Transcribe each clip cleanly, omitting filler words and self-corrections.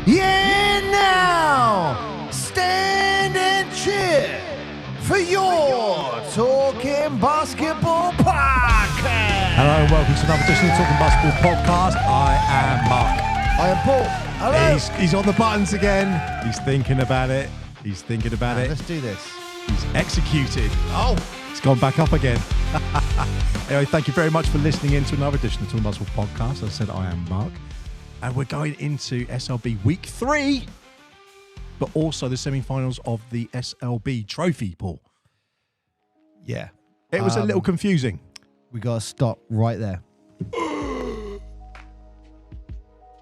Yeah, now stand and cheer for your Talking Basketball Podcast. Hello and welcome to another edition of the Talking Basketball Podcast. I am Mark. I am Paul. Hello. He's on the buttons again. He's thinking about it. Let's do this. He's executed. Oh, it's gone back up again. Anyway, thank you very much for listening in to another edition of the Talking Basketball Podcast. As I said, I am Mark. And we're going into SLB Week 3, but also the semi-finals of the SLB Trophy, Paul. Yeah. It was a little confusing. We got to stop right there.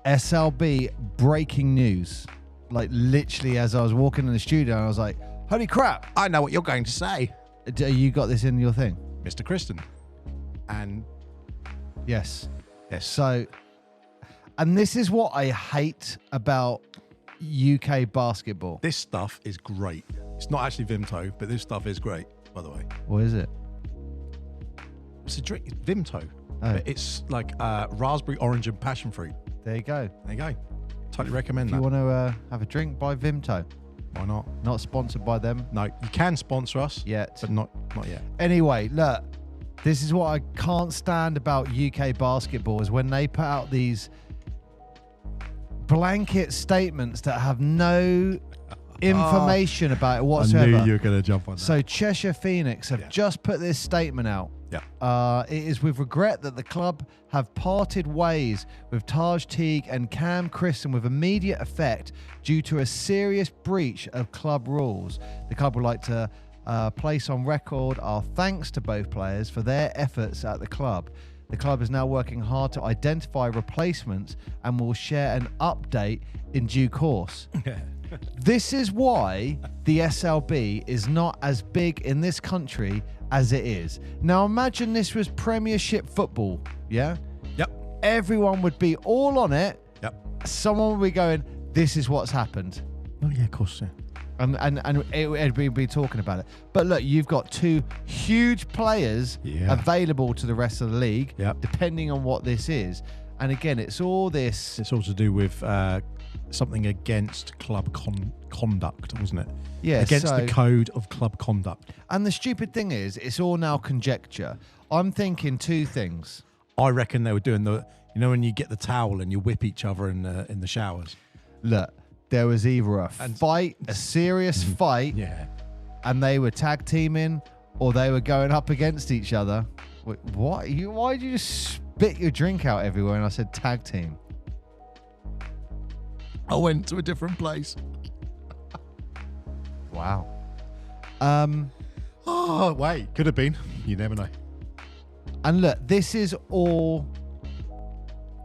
SLB breaking news. Like literally as I was walking in the studio, I was like, holy crap. I know what you're going to say. You got this in your thing? Mr. Kristen. And Yes. yes. So, and this is what I hate about UK basketball. This stuff is great. It's not actually Vimto, but this stuff is great, by the way. What is it? It's a drink. It's Vimto. Oh. But it's like raspberry, orange, and passion fruit. There you go. There you go. Totally recommend If you that. want to have a drink, buy Vimto. Why not? Not sponsored by them No, you can sponsor us. yet. But not yet. Anyway, look, this is what I can't stand about UK basketball is when they put out these blanket statements that have no information about it whatsoever. I knew you were going to jump on that. So Cheshire Phoenix have just put this statement out. Yeah. It is with regret that the club have parted ways with Taj Teague and Cam Christen with immediate effect due to a serious breach of club rules. The club would like to place on record our thanks to both players for their efforts at the club. The club is now working hard to identify replacements and will share an update in due course. This is why the SLB is not as big in this country as it is. Now imagine this was Premiership football, yeah? Yep. Everyone would be all on it. Yep. Someone would be going, this is what's happened. Oh, yeah, of course, yeah. And we'd be talking about it. But look, you've got two huge players available to the rest of the league, depending on what this is. And again, it's all this. It's all to do with something against club conduct, wasn't it? Yeah. Against the code of club conduct. And the stupid thing is, it's all now conjecture. I'm thinking two things. I reckon they were doing when you get the towel and you whip each other in the showers. Look, there was either a serious fight, and they were tag teaming, or they were going up against each other. Wait, what? Why did you just spit your drink out everywhere? And I said tag team. I went to a different place. Wow. Oh, wait. Could have been. You never know. And look, this is all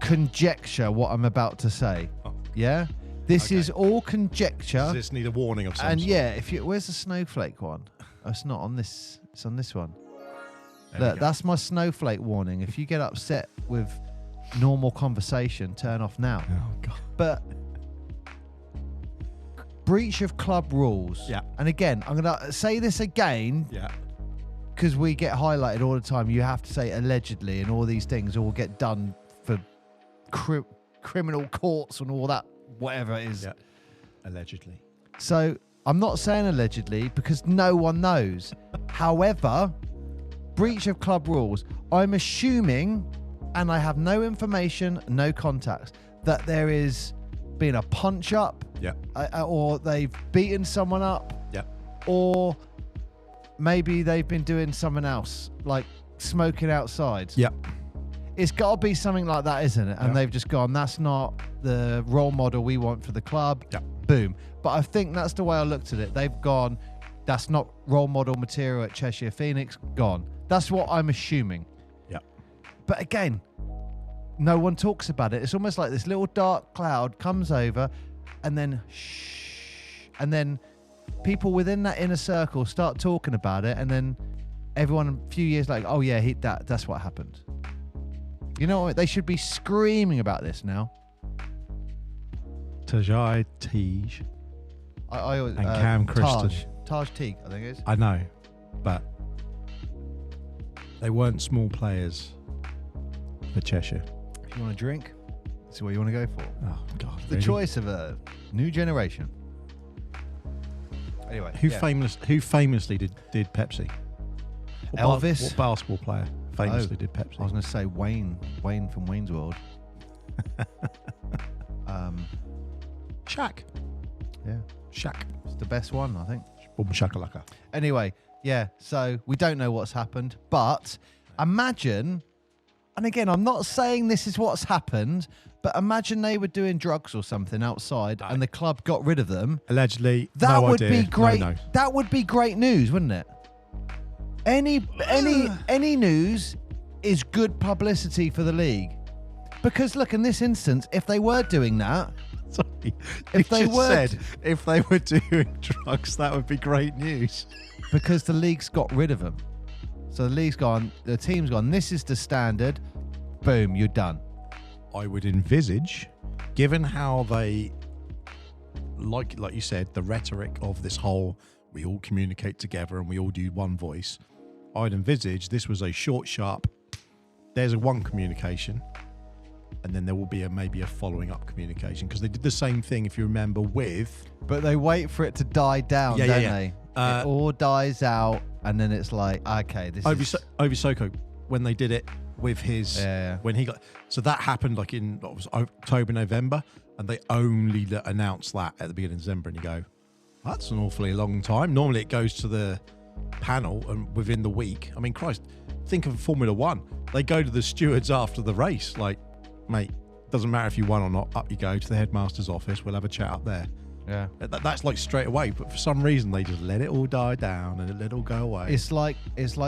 conjecture, what I'm about to say. Oh. Yeah? This is all conjecture. Does this need a warning of some And sort? yeah, where's the snowflake one? Oh, it's not on this. It's on this one. Look, that's my snowflake warning. If you get upset with normal conversation, turn off now. Oh, God. But breach of club rules. Yeah. And again, I'm going to say this again. Yeah. Because we get highlighted all the time. You have to say allegedly, and all these things all get done for criminal courts and all that, whatever it is. Yeah. Allegedly. So I'm not saying allegedly because no one knows. However, breach of club rules. I'm assuming, and I have no information, no contacts, that there is been a punch up, or they've beaten someone up, or maybe they've been doing something else, like smoking outside. It's got to be something like that, isn't it? And they've just gone, that's not the role model we want for the club. Boom. But I think that's the way I looked at it. They've gone, that's not role model material at Cheshire Phoenix. Gone. That's what I'm assuming. But again, no one talks about it. It's almost like this little dark cloud comes over and then shh. And then people within that inner circle start talking about it. And then everyone a few years later, oh yeah, that's what happened. You know what? They should be screaming about this now. Tajai Teague And Cam Christen. Taj Teague, I think it is. I know, but they weren't small players for Cheshire. If you want a drink, This is what you want to go for. Oh God! The choice of a new generation. Anyway, Who famously did Pepsi? Elvis. What basketball player famously did Pepsi? I was going to say Wayne from Wayne's World. Shaq. Yeah, Shaq. it's the best one, I think. Boom shakalaka. Anyway, yeah. So we don't know what's happened, but imagine. And again, I'm not saying this is what's happened, but imagine they were doing drugs or something outside and the club got rid of them. Allegedly, That no would idea. be great. No. That would be great news, wouldn't it? Any news is good publicity for the league. Because look, in this instance, if they were doing that, Sorry, if they said if they were doing drugs, that would be great news. because the league's got rid of them. So the league's gone, the team's gone, this is the standard. Boom, you're done. I would envisage, given how they, like you said, the rhetoric of this whole, we all communicate together and we all do one voice, I'd envisage this was a short, sharp, there's a one communication, and then there will be maybe a following up communication, because they did the same thing, if you remember, with... But they wait for it to die down, don't they? It all dies out, and then it's like, okay, this is... Ovisoko, when they did it with his... When he got... So that happened like in October, November, and they only announced that at the beginning of December, and you go, that's an awfully long time. Normally it goes to the panel and within the week. I mean, Christ, think of Formula One. They go to the stewards after the race, like, mate, doesn't matter if you won or not, up you go to the headmaster's office, we'll have a chat up there. Yeah. That's like straight away, but for some reason they just let it all die down and let it all go away. It's like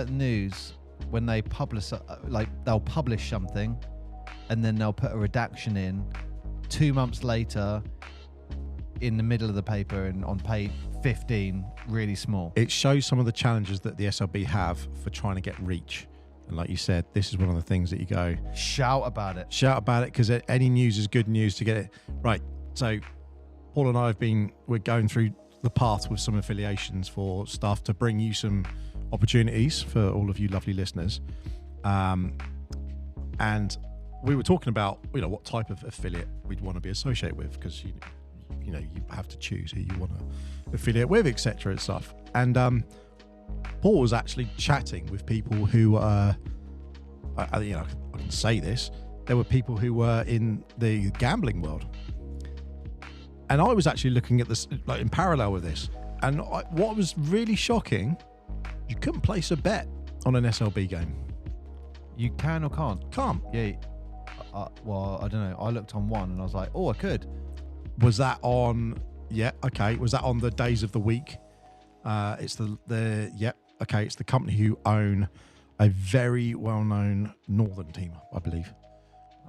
news when they publish, like they'll publish something and then they'll put a redaction in 2 months later in the middle of the paper and on page 15, really small. It shows some of the challenges that the SLB have for trying to get reach. And like you said, this is one of the things that you go... Shout about it. Shout about it, because any news is good news to get it. Right, so Paul and I we're going through the path with some affiliations for stuff to bring you some opportunities for all of you lovely listeners. And we were talking about, what type of affiliate we'd want to be associated with, because you have to choose who you want to affiliate with, etc. and stuff. And Paul was actually chatting with people who I can say this. There were people who were in the gambling world, and I was actually looking at this like in parallel with this. And what was really shocking, you couldn't place a bet on an SLB game. You can or can't? Can't. Yeah. Well, I don't know. I looked on one and I was like, oh, I could. Was that on? Yeah. Okay. Was that on the days of the week? It's it's the company who own a very well-known northern team, I believe.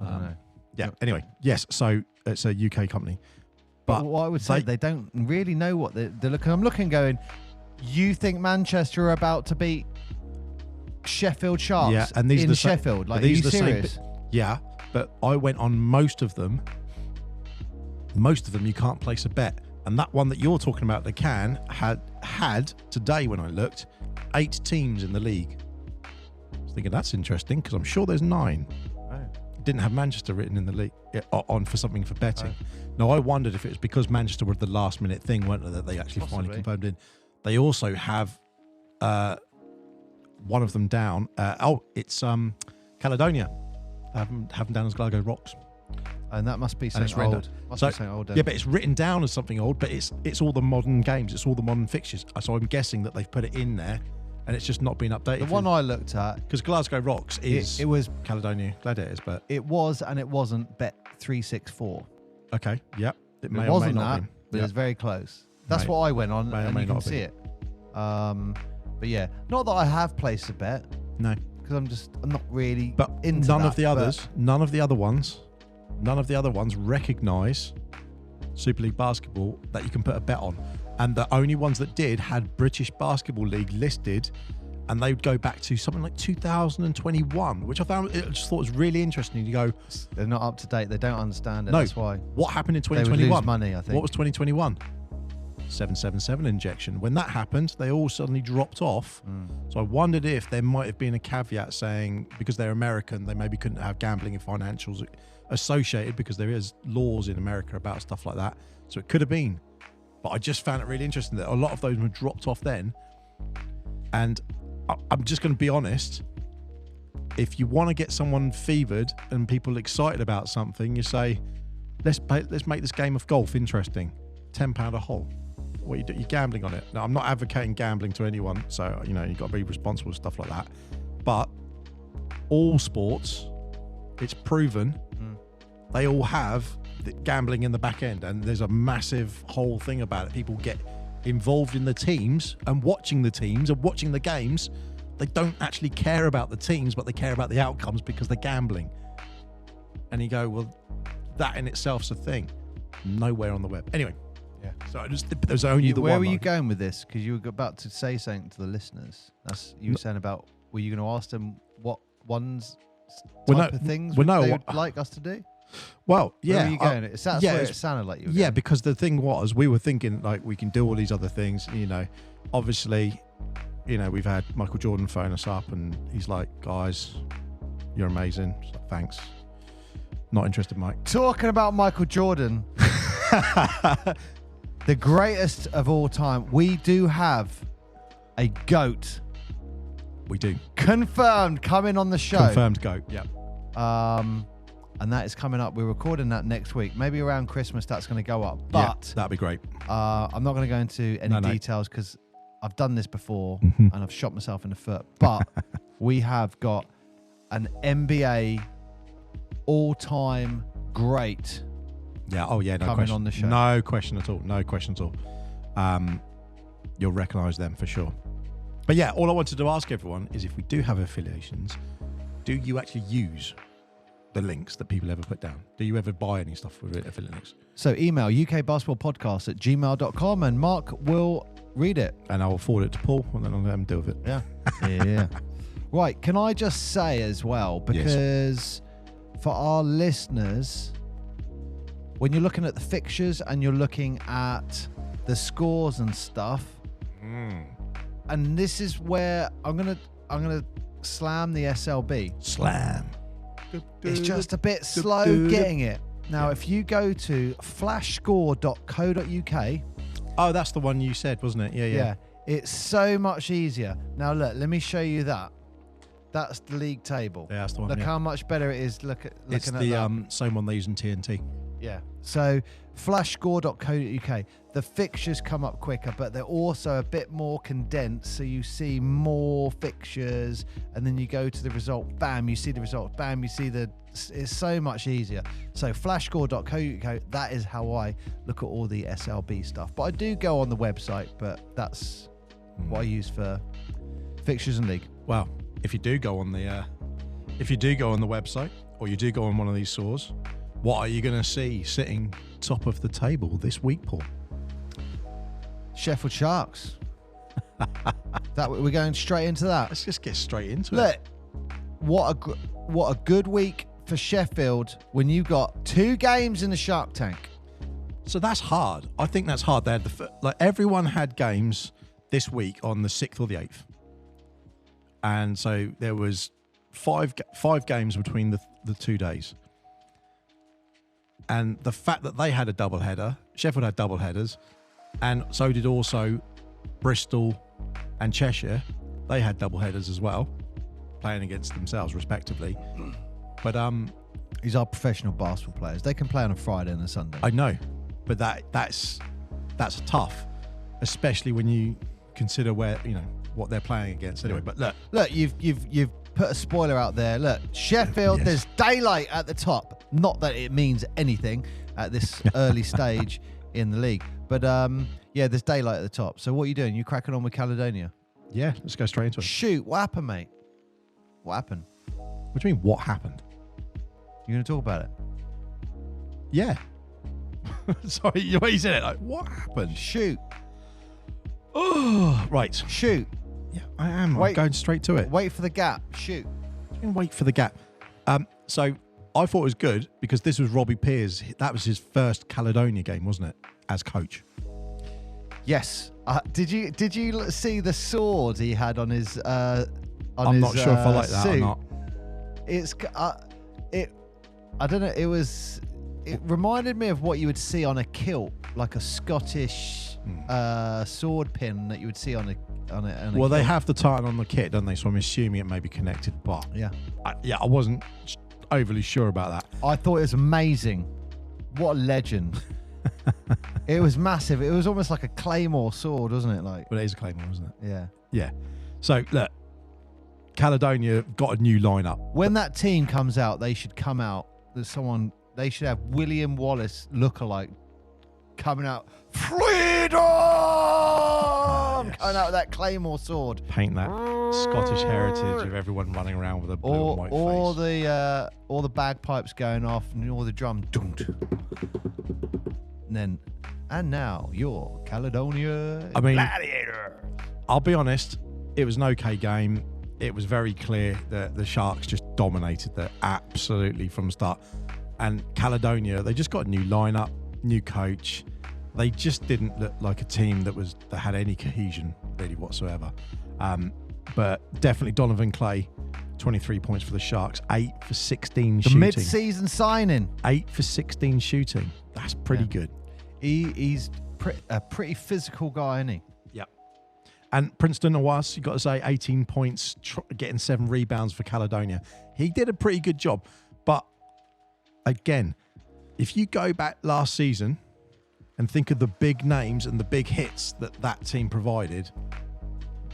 I don't know. Yeah. Anyway, yes. So it's a UK company, but what I would say, they don't really know what they're looking. I'm looking, going, you think Manchester are about to beat Sheffield Sharks? Yeah, and these in are Sheffield. Like, are you serious? Yeah, but I went on most of them. Most of them, you can't place a bet. And that one that you're talking about, the can, had today when I looked, 8 teams in the league. I was thinking that's interesting, because I'm sure there's 9. Oh. It didn't have Manchester written in the league on for something for betting. Now, I wondered if it was because Manchester were the last minute thing, weren't they, that they actually finally confirmed in. They also have one of them down. It's Caledonia. I have them down as Glasgow Rocks. And that must be something old. Yeah, but it's written down as something old, but it's all the modern games. It's all the modern fixtures. So I'm guessing that they've put it in there and it's just not been updated. The one I looked at... Because Glasgow Rocks is... It was... Caledonia Gladiators, but... It was and it wasn't Bet 364. Okay, yep. It wasn't that, but it's very close. That's what I went on, and you can see it. But yeah, not that I have placed a bet. No. Because I'm not really None into that, of the other ones recognise Super League basketball that you can put a bet on. And the only ones that did had British Basketball League listed, and they would go back to something like 2021, which I just thought was really interesting. You go, they're not up to date. They don't understand it. No, that's why. What happened in 2021? They would lose money, I think. What was 2021? 777 injection. When that happened, they all suddenly dropped off. So I wondered if there might have been a caveat saying, because they're American, they maybe couldn't have gambling and financials associated, because there is laws in America about stuff like that. So it could have been. But I just found it really interesting that a lot of those were dropped off then. And I'm just going to be honest. If you want to get someone fevered and people excited about something, you say, let's make this game of golf interesting. £10 a hole. What you do? You're gambling on it. Now, I'm not advocating gambling to anyone, so you've got to be responsible with stuff like that. But all sports, it's proven, they all have the gambling in the back end, and there's a massive whole thing about it. People get involved in the teams and watching the teams and watching the games. They don't actually care about the teams, but they care about the outcomes because they're gambling. And you go, well, that in itself's a thing. Nowhere on the web. Anyway. Yeah. So there's only the one. Where were you going with this? Because you were about to say something to the listeners. You were saying about, were you going to ask them what ones type of things they would like us to do? Well, yeah. Where were you going? That's where it sounded like you were going. Because the thing was, we were thinking like we can do all these other things. Obviously, we've had Michael Jordan phone us up and he's like, guys, you're amazing. Like, thanks. Not interested, Mike. Talking about Michael Jordan. The greatest of all time. We do have a GOAT. We do. Confirmed coming on the show. Confirmed GOAT. Yep. And that is coming up. We're recording that next week. Maybe around Christmas that's going to go up. But that'd be great. I'm not going to go into any details because I've done this before and I've shot myself in the foot. But we have got an NBA all-time great. Yeah. Oh, yeah. No coming question. On the show. No question at all. No question at all. You'll recognise them for sure. But yeah, all I wanted to ask everyone is if we do have affiliations, do you actually use the links that people ever put down? Do you ever buy any stuff with affiliate links? So email ukbasketballpodcast@gmail.com and Mark will read it. And I'll forward it to Paul and then I'll let him deal with it. Yeah. Yeah. Right. Can I just say as well, because for our listeners, when you're looking at the fixtures and you're looking at the scores and stuff, and this is where I'm gonna slam the SLB. Slam. It's just a bit slow getting it. Now, if you go to flashscore.co.uk. Oh, that's the one you said, wasn't it? Yeah. It's so much easier. Now, look, let me show you that. That's the league table. Yeah, that's the one. Look how much better it is. Looking at it's the same one they use in TNT. Yeah. So flashscore.co.uk. The fixtures come up quicker, but they're also a bit more condensed. So you see more fixtures, and then you go to the result. Bam! You see the result. Bam! You see the. It's so much easier. So flashscore.co.uk. That is how I look at all the SLB stuff. But I do go on the website. But that's what I use for fixtures and league. Well, if you do go on the website, or you do go on one of these stores, what are you going to see sitting top of the table this week, Paul? Sheffield Sharks. We're going straight into that. Let's just get straight into it. Look, what a good week for Sheffield when you got 2 games in the Shark Tank. So that's hard. I think that's hard. They had everyone had games this week on the 6th or the 8th, and so there was five games between the 2 days. And the fact that they had a doubleheader, Sheffield had doubleheaders, and so did also Bristol and Cheshire. They had doubleheaders as well, playing against themselves respectively. But these are professional basketball players. They can play on a Friday and a Sunday. I know, but that's tough, especially when you consider what they're playing against. Anyway, but look, you've put a spoiler out there. Look, Sheffield, There's daylight at the top. Not that it means anything at this early stage in the league, but there's daylight at the top. So what are you doing? You cracking on with Caledonia? Yeah, let's go straight into it. Shoot, what happened, mate? What happened? What do you mean, what happened? You going to talk about it? Yeah. Sorry, the way you said it, like, what happened? Shoot. Oh, right. Shoot. Yeah, I am. I'm going straight to it. Wait for the gap. Shoot. Wait for the gap. So I thought it was good because this was Robbie Pears. That was his first Caledonia game, wasn't it, as coach? Yes. Did you see the sword he had on his? I'm not sure if I like that suit? or not. It's I don't know. It reminded me of what you would see on a kilt, like a Scottish sword pin that you would see on a Well, they kilt. have the titan on the kit, don't they? So I'm assuming it may be connected. But Yeah. I wasn't overly sure about that. I thought it was amazing. What a legend. It was massive. It was almost like a claymore sword, wasn't it? Like, But it is a claymore, isn't it? yeah. Yeah. So look, Caledonia got a new lineup. When that team comes out, they should come out. They should have William Wallace lookalike coming out. Freedom! Yes. Coming out with that claymore sword. Paint that Scottish heritage of everyone running around with a blue and white face. All the bagpipes going off and all the drum. And now you're Caledonia Gladiator. I'll be honest, it was an okay game. It was very clear that the Sharks just dominated there absolutely from the start. And Caledonia, they just got a new lineup, new coach. They just didn't look like a team that had any cohesion really whatsoever. But definitely Donovan Clay, 23 points for the Sharks, 8 for 16 shooting. The mid-season signing. 8 for 16 shooting. That's pretty good. He's a pretty physical guy, isn't he? Yeah. And Princeton Awas, you got to say, 18 points, getting 7 rebounds for Caledonia. He did a pretty good job. But again, if you go back last season and think of the big names and the big hits that team provided,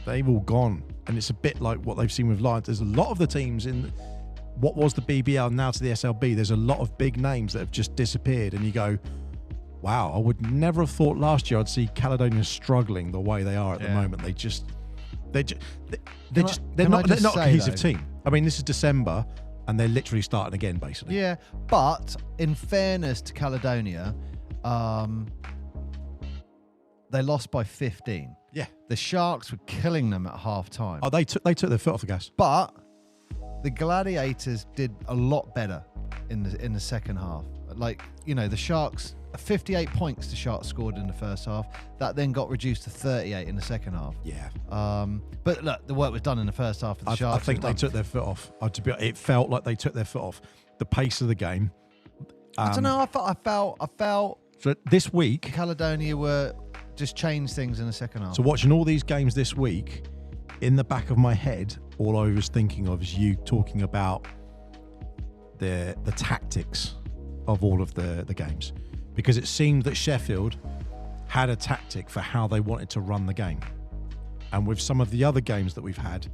they've all gone. And it's a bit like what they've seen with Lions. There's a lot of the teams in what was the BBL now to the SLB. There's a lot of big names that have just disappeared. And you go, wow, I would never have thought last year I'd see Caledonia struggling the way they are at the moment. They're not a cohesive team. I mean, this is December and they're literally starting again, basically. Yeah, but in fairness to Caledonia, they lost by 15. Yeah. The Sharks were killing them at half time. Oh, they took their foot off the gas. But the Gladiators did a lot better in the second half. Like, the Sharks, 58 points the Sharks scored in the first half. That then got reduced to 38 in the second half. Yeah. But look, the work was done in the first half of the Sharks. I think they took their foot off. It felt like they took their foot off. The pace of the game. I don't know. I felt So this week, Caledonia were just changed things in the second half. So watching all these games this week, in the back of my head, all I was thinking of is you talking about the tactics of all of the games. Because it seemed that Sheffield had a tactic for how they wanted to run the game. And with some of the other games that we've had,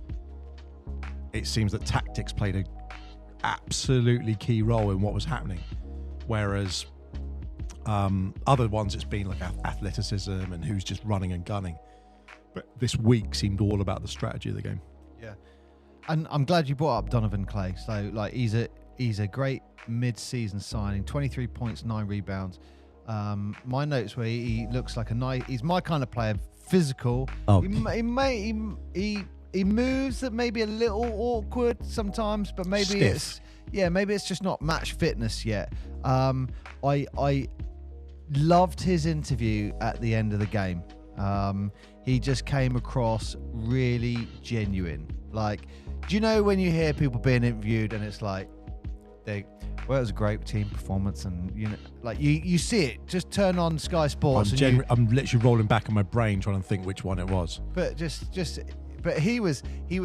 it seems that tactics played an absolutely key role in what was happening. Whereas other ones, it's been like athleticism and who's just running and gunning. But this week seemed all about the strategy of the game. Yeah. And I'm glad you brought up Donovan Clay. So, like, he's a great mid-season signing, 23 points, 9 rebounds. My notes where he looks like he's my kind of player, physical. Oh. He moves that maybe a little awkward sometimes, but maybe Stiff. maybe it's just not match fitness yet. I loved his interview at the end of the game. He just came across really genuine. Like, do you know when you hear people being interviewed and it's like, it was a great team performance, and you see it. Just turn on Sky Sports. I'm literally rolling back in my brain trying to think which one it was. But but he was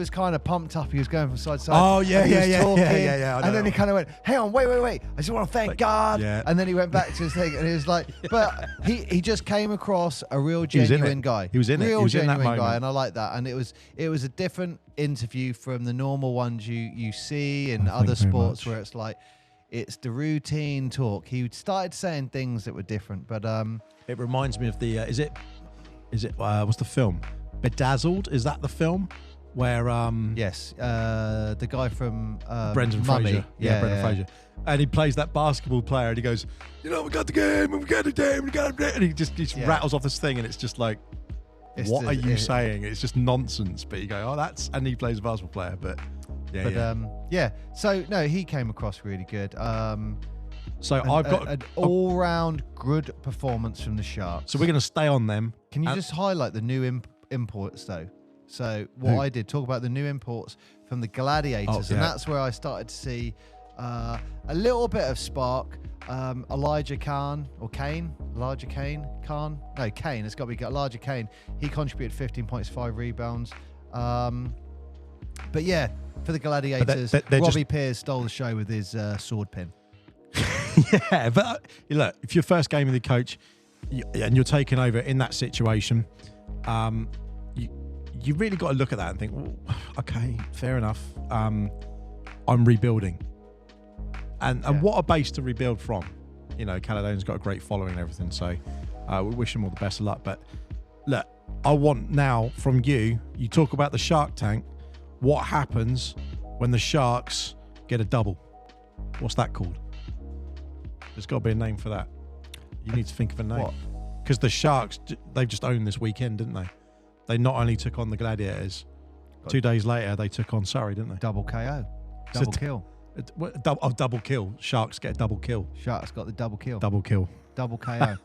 kind of pumped up. He was going from side to side. Oh yeah, and he was yeah. talking, and then he kind of went, "Hang on, wait. I just want to thank God." Yeah. And then he went back to his thing, and he was like, "But he just came across a real genuine guy. He was in it. Real He was in that genuine guy, moment. and I like that. And it was a different interview from the normal ones you see in other Thank you very sports much. where it's like it's the routine talk. He started saying things that were different, but It reminds me of the is it what's the film? Bedazzled? Is that the film where yes, the guy from Brendan Mummy. Fraser? Brendan Fraser. And he plays that basketball player, and he goes, we got the game, and we got the game, we got it, and he just rattles off this thing, and it's just like, what are you saying? It's just nonsense. But you go, and he plays a basketball player, but. So no, he came across really good. So I've got an all-round good performance from the Sharks. So we're going to stay on them. Can you just highlight the new imports though? So what I did, talk about the new imports from the Gladiators, and that's where I started to see a little bit of spark. Elijah Kane. It's got to be Elijah Kane. He contributed 15 points, 5 rebounds. But yeah, for the Gladiators, Robbie Pears stole the show with his sword pin. Yeah, but look, if your first game with the coach and you're taking over in that situation, you really got to look at that and think, well, okay, fair enough. I'm rebuilding. And what a base to rebuild from. You know, Caledonia's got a great following and everything, so we wish them all the best of luck. But look, I want now from you talk about the Shark Tank. What happens when the Sharks get a double? What's that called? There's got to be a name for that. You need to think of a name. Because the Sharks, they've just owned this weekend, didn't they? They not only took on the Gladiators, 2 days later they took on Surrey, didn't they? Double KO. Double kill. Double kill. Sharks get a double kill. Sharks got the double kill. Double kill. Double KO.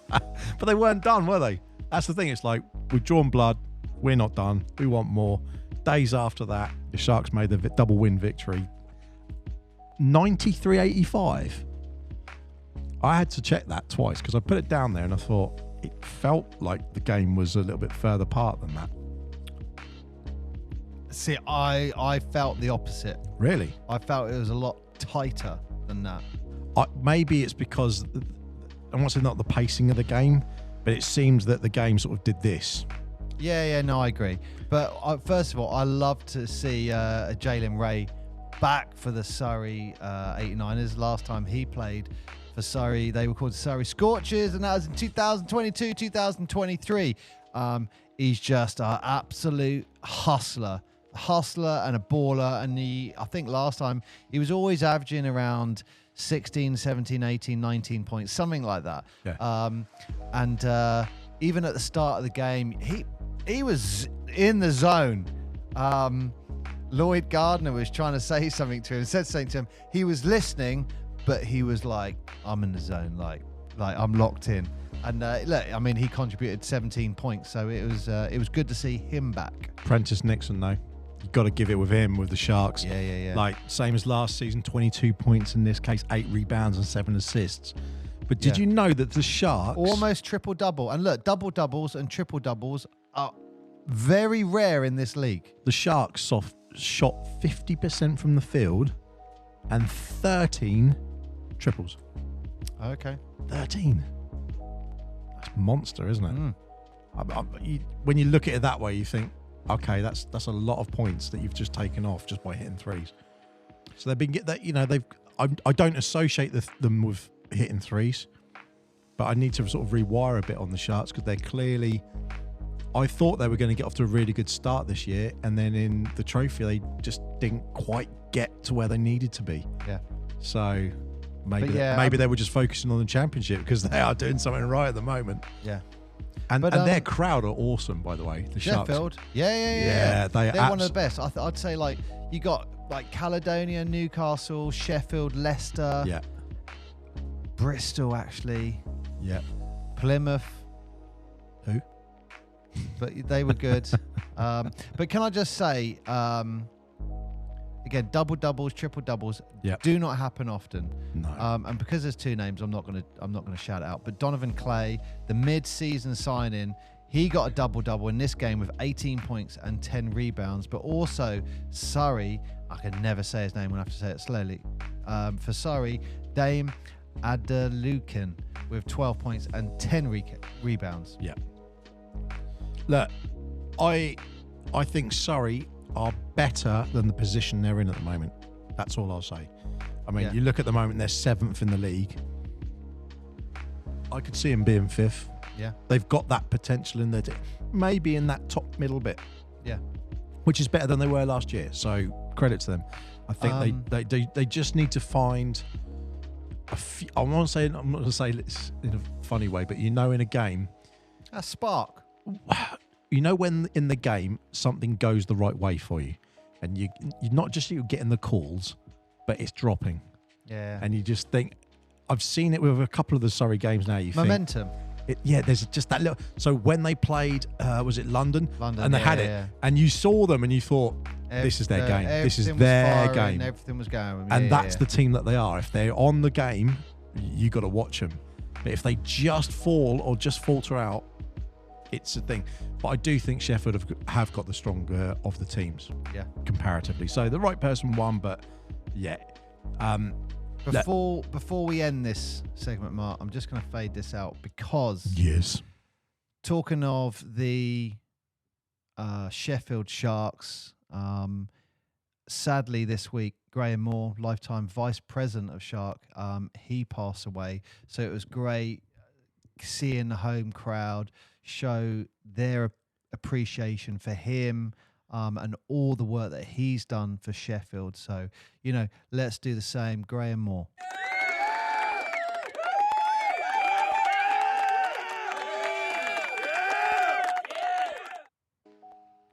But they weren't done, were they? That's the thing. It's like, we've drawn blood. We're not done. We want more. Days after that, the Sharks made the double win victory. 93-85. I had to check that twice because I put it down there and I thought it felt like the game was a little bit further apart than that. See, I felt the opposite. Really? I felt it was a lot tighter than that. Maybe it's because, I'm not saying not the pacing of the game, but it seems that the game sort of did this. Yeah, no, I agree. But first of all, I love to see Jalen Ray back for the Surrey 89ers. Last time he played for Surrey, they were called Surrey Scorchers, and that was in 2022, 2023. He's just an absolute hustler and a baller. And I think last time he was always averaging around 16, 17, 18, 19 points, something like that. Yeah. And even at the start of the game, he was in the zone. Lloyd Gardner was trying to say something to him, said something to him. He was listening, but he was like, I'm in the zone, like I'm locked in. And look, I mean, he contributed 17 points, so it was good to see him back. Prentice Nixon, though, you've got to give it with him with the Sharks. Yeah. Like same as last season, 22 points in this case, 8 rebounds and 7 assists. But did you know that the Sharks almost triple double? And look, double doubles and triple doubles are very rare in this league. The Sharks shot 50% from the field and 13 triples. Okay. 13. That's monster, isn't it? When you look at it that way, you think, okay, that's a lot of points that you've just taken off just by hitting threes. So they've been I don't associate them with hitting threes, but I need to sort of rewire a bit on the Sharks because they're clearly. I thought they were going to get off to a really good start this year, and then in the trophy they just didn't quite get to where they needed to be. Yeah. So maybe they were just focusing on the championship because they are doing something right at the moment. Yeah. And their crowd are awesome, by the way. The Sheffield. Sharks. Yeah. They're one of the best. I'd say like you got like Caledonia, Newcastle, Sheffield, Leicester. Yeah. Bristol, actually. Yeah. Plymouth. Who? But they were good. But can I just say, again, double doubles, triple doubles do not happen often. No. And because there's 2 names, I'm not gonna shout it out. But Donovan Clay, the mid-season sign-in, he got a double-double in this game with 18 points and 10 rebounds. But also Surrey, I can never say his name. We'll have to say it slowly. For Surrey, Dame Adalukin with 12 points and 10 rebounds. Yeah. Look, I think Surrey are better than the position they're in at the moment. That's all I'll say. I mean, you look at the moment, they're 7th in the league. I could see them being 5th. Yeah. They've got that potential in their team. Maybe in that top middle bit. Yeah. Which is better than they were last year. So credit to them. I think they just need to find a few, I'm not going to say this in a funny way, but in a game. A spark. You know when in the game something goes the right way for you, and you're not just getting the calls, but it's dropping. Yeah. And you just think, I've seen it with a couple of the Surrey games now. You Momentum. think, there's just that little. So when they played, was it London? London, and they had it, and you saw them, and you thought, this is their game. This is their game. Everything was going. And that's the team that they are. If they're on the game, you got to watch them. But if they just fall or just falter out, it's a thing. But I do think Sheffield have got the stronger of the teams, comparatively. So the right person won, but yeah. Before we end this segment, Mark, I'm just going to fade this out because talking of the Sheffield Sharks, sadly this week, Graham Moore, lifetime vice president of Shark, he passed away. So it was great seeing the home crowd show their appreciation for him and all the work that he's done for Sheffield. So, let's do the same. Graham Moore.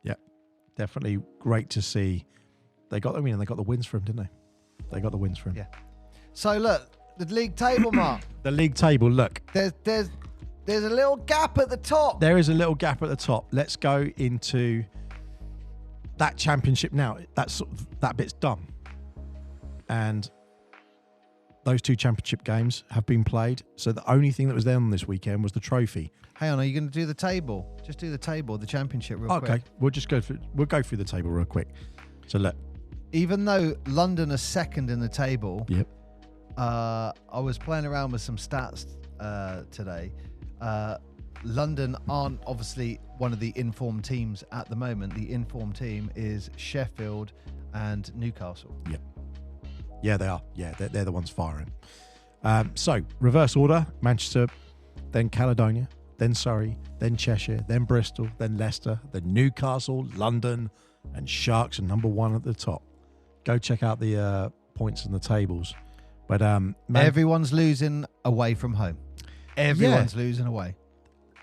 Yeah, definitely great to see. They got the wins for him, didn't they? They got the wins for him. Yeah. So look, the league table, Mark. The league table. Look, there's a little gap at the top. There is a little gap at the top. Let's go into that championship now. That bit's done, and those two championship games have been played. So the only thing that was there on this weekend was the trophy. Hang on, are you going to do the table? Just do the table, the championship, real quick. Okay, we'll go through the table real quick. So look, even though London are second in the table, yep. I was playing around with some stats today. London aren't obviously one of the informed teams at the moment. The informed team is Sheffield and Newcastle. Yep. Yeah, they are. Yeah, they're the ones firing. So, reverse order, Manchester, then Caledonia, then Surrey, then Cheshire, then Bristol, then Leicester, then Newcastle, London, and Sharks are number one at the top. Go check out the points in the tables. But everyone's losing away from home. Everyone's losing away.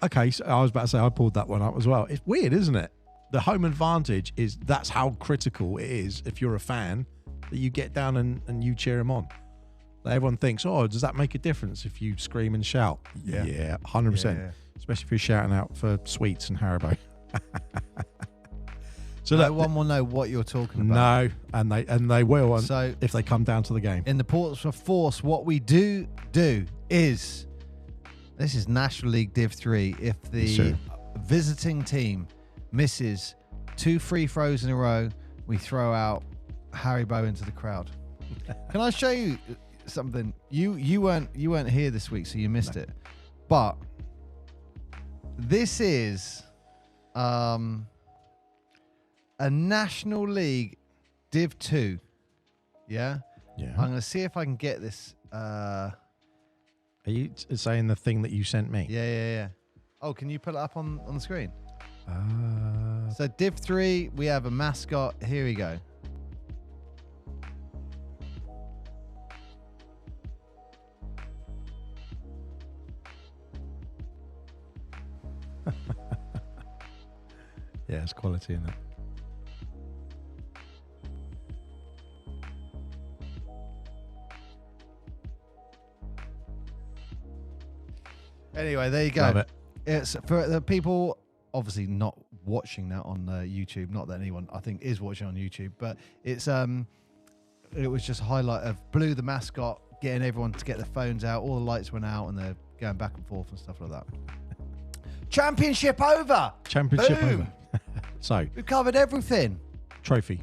Okay, so I was about to say I pulled that one up as well. It's weird, isn't it? The home advantage that's how critical it is if you're a fan that you get down and you cheer them on. Everyone thinks, does that make a difference if you scream and shout? Yeah, 100%. Yeah. Especially if you're shouting out for sweets and Haribo. So no one will know what you're talking about. No, and they will. So if they come down to the game. In the Ports of Force, what we do is, this is National League Div 3. If the visiting team misses 2 free throws in a row, we throw out Haribo into the crowd. Can I show you something? You weren't here this week, so you missed it. But this is a National League Div 2. Yeah? Yeah. I'm going to see if I can get this. Are you saying the thing that you sent me? Yeah. Oh, can you put it up on the screen? So Div 3, we have a mascot. Here we go. Yeah, it's quality, isn't it? Anyway, there you go. Love it. It's for the people obviously not watching that on YouTube. Not that anyone I think is watching on YouTube, but it's it was just a highlight of Blue the mascot getting everyone to get their phones out. All the lights went out and they're going back and forth and stuff like that. Championship over. Championship Boom. over. So we've covered everything. Trophy.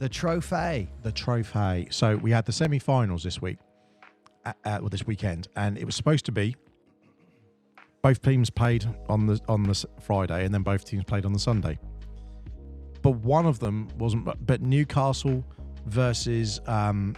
The trophy. The trophy. So we had the semi-finals this week, this weekend, and it was supposed to be both teams played on the Friday, and then both teams played on the Sunday. But one of them wasn't. But Newcastle versus the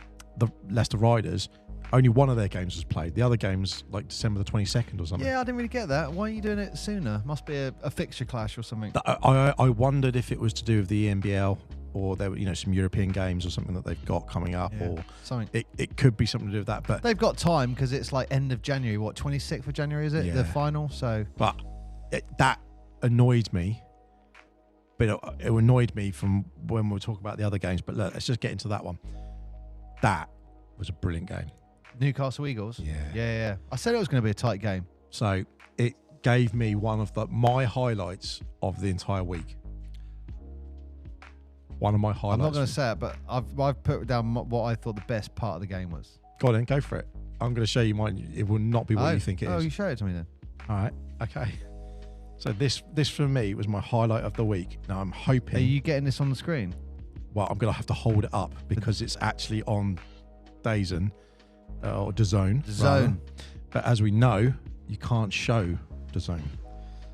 Leicester Riders, only one of their games was played. The other game's like December the 22nd or something. Yeah, I didn't really get that. Why are you doing it sooner? Must be a fixture clash or something. I wondered if it was to do with the NBL or there were some European games or something that they've got coming up, or something. It could be something to do with that. But they've got time because it's like end of January. What, 26th of January is it? Yeah. The final. So, but that annoyed me. But it annoyed me from when we were talking about the other games. But look, let's just get into that one. That was a brilliant game. Newcastle Eagles. Yeah. Yeah. I said it was going to be a tight game. So it gave me one of my highlights of the entire week. One of my highlights. I'm not going to say it, but I've put down what I thought the best part of the game was. Go on then, go for it. I'm going to show you mine. It will not be what you think it is. Oh, you show it to me then. All right. Okay. So this for me was my highlight of the week. Now I'm hoping. Are you getting this on the screen? Well, I'm going to have to hold it up because it's actually on DAZN or DAZN. DAZN. But as we know, you can't show DAZN.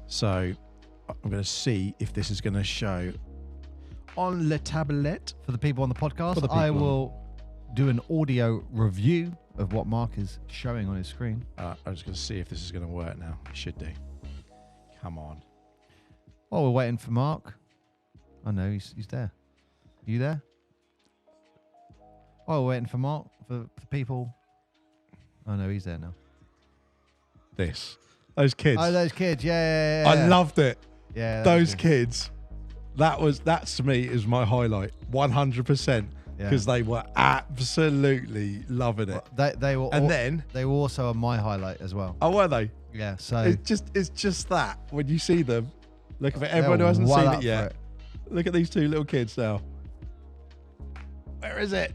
So I'm going to see if this is going to show on Le Tablette. For the people on the podcast, I will do an audio review of what Mark is showing on his screen. I'm just going to see if this is going to work now. It should do. Come on. While we're waiting for Mark. I know he's there. You there? While we're waiting for Mark, for people. Oh no, he's there now. Those kids. Oh, those kids. Yeah. I loved it. Yeah. Those kids. That to me is my highlight. 100%. Because they were absolutely loving it. They were. And then they were also on my highlight as well. Oh, were they? Yeah. So it's just that when you see them. Look at everyone who hasn't seen it yet. Look at these two little kids now. Where is it?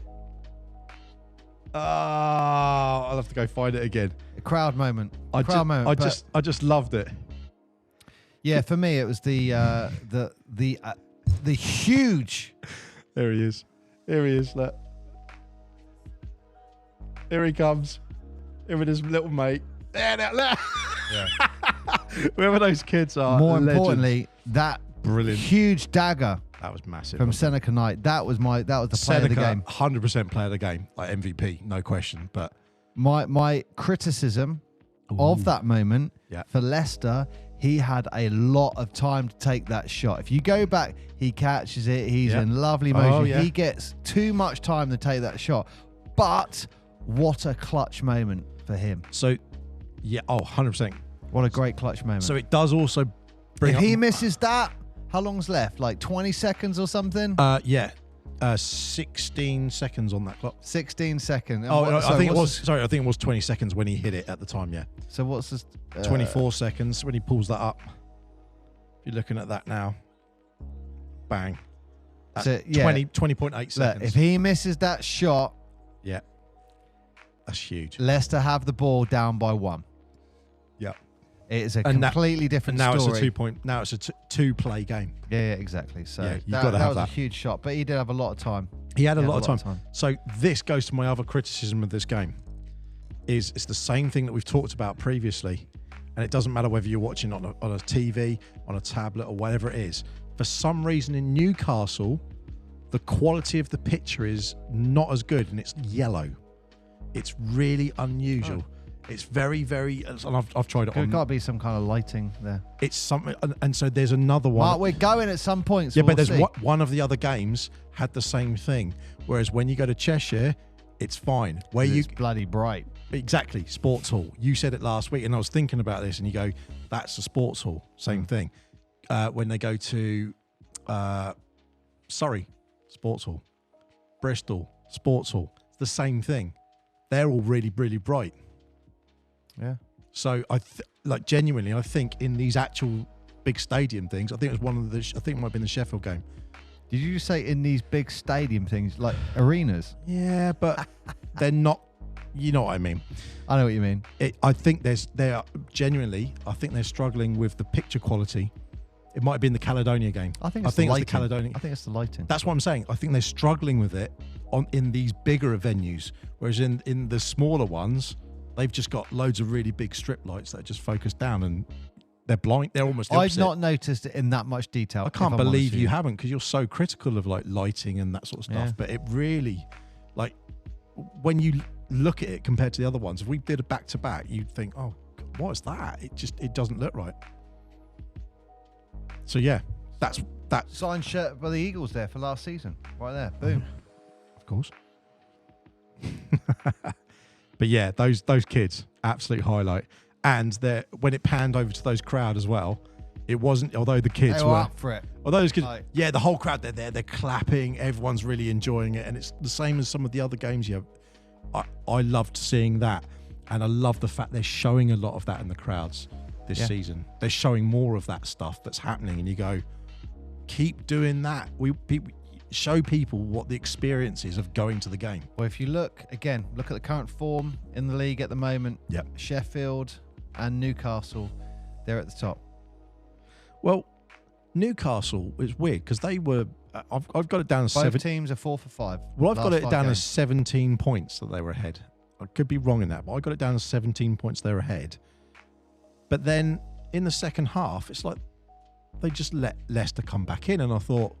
Oh, I'll have to go find it again. A crowd moment. I just loved it. Yeah, for me it was the huge. There he is. Here he is. Look. Here he comes. Here with his little mate. There, look. Yeah. Whoever those kids are. More importantly, that brilliant huge dagger. That was massive. From Seneca Knight. That was the player of the game. 100% player of the game. Like MVP, no question. But my criticism of that moment for Leicester, he had a lot of time to take that shot. If you go back, he catches it. He's in lovely motion. He gets too much time to take that shot. But what a clutch moment for him. So, 100%. What a great clutch moment. So it does also bring If he misses that, how long's left? Like 20 seconds or something? 16 seconds on that clock. 16 seconds. I think it was 20 seconds when he hit it at the time, yeah. So what's this? 24 seconds when he pulls that up. If you're looking at that now. Bang. So, 20.8 seconds. Look, if he misses that shot. Yeah. That's huge. Leicester have the ball down by 1. Yeah. It is a completely different story. Now it's a two-play game. Yeah, exactly. So that was a huge shot, but he did have a lot of time. He had a lot of time. So this goes to my other criticism of this game. It's the same thing that we've talked about previously, and it doesn't matter whether you're watching on a TV, on a tablet, or whatever it is. For some reason in Newcastle, the quality of the picture is not as good, and it's yellow. It's really unusual. Oh. It's very, very, and I've tried it on. There's got to be some kind of lighting there. It's something, and so there's another one. Mark, we're going at some point. So but there's one of the other games had the same thing. Whereas when you go to Cheshire, it's fine. It's bloody bright. Exactly, sports hall. You said it last week, and I was thinking about this, and you go, that's a sports hall. Same thing. When they go to Surrey, sports hall. Bristol, sports hall. It's the same thing. They're all really, really bright. Yeah. So genuinely, I think in these actual big stadium things, I think it was I think it might have been the Sheffield game. Did you say in these big stadium things, like arenas? Yeah, but they're not. You know what I mean? I know what you mean. I think I think they're struggling with the picture quality. It might have been the Caledonia game. I think it's the lighting. That's what I'm saying. I think they're struggling with it in these bigger venues, whereas in the smaller ones, they've just got loads of really big strip lights that just focus down, and they're blind. They're almost the opposite. I've not noticed it in that much detail. I can't believe you haven't, because you're so critical of like lighting and that sort of stuff. Yeah. But it really, like, when you look at it compared to the other ones, if we did a back-to-back, you'd think, oh, what is that? It doesn't look right. So yeah, that's that. Signed shirt by the Eagles there for last season. Right there. Boom. Of course. But yeah, those kids, absolute highlight. And when it panned over to those crowd as well, it wasn't, although the kids were up for it. Although those kids, the whole crowd, they're there, they're clapping, everyone's really enjoying it. And it's the same as some of the other games you have. I loved seeing that, and I love the fact they're showing a lot of that in the crowds this season. They're showing more of that stuff that's happening, and you go, keep doing that. Show people what the experience is of going to the game. Well, if you look at the current form in the league at the moment. Yep. Sheffield and Newcastle, they're at the top. Well, Newcastle is weird because they were. I've got it down as Both teams are 4 for 5. Well, I've got it down as 17 points that they were ahead. I could be wrong in that, but I got it down as 17 points they're ahead. But then in the second half, it's like they just let Leicester come back in, and I thought,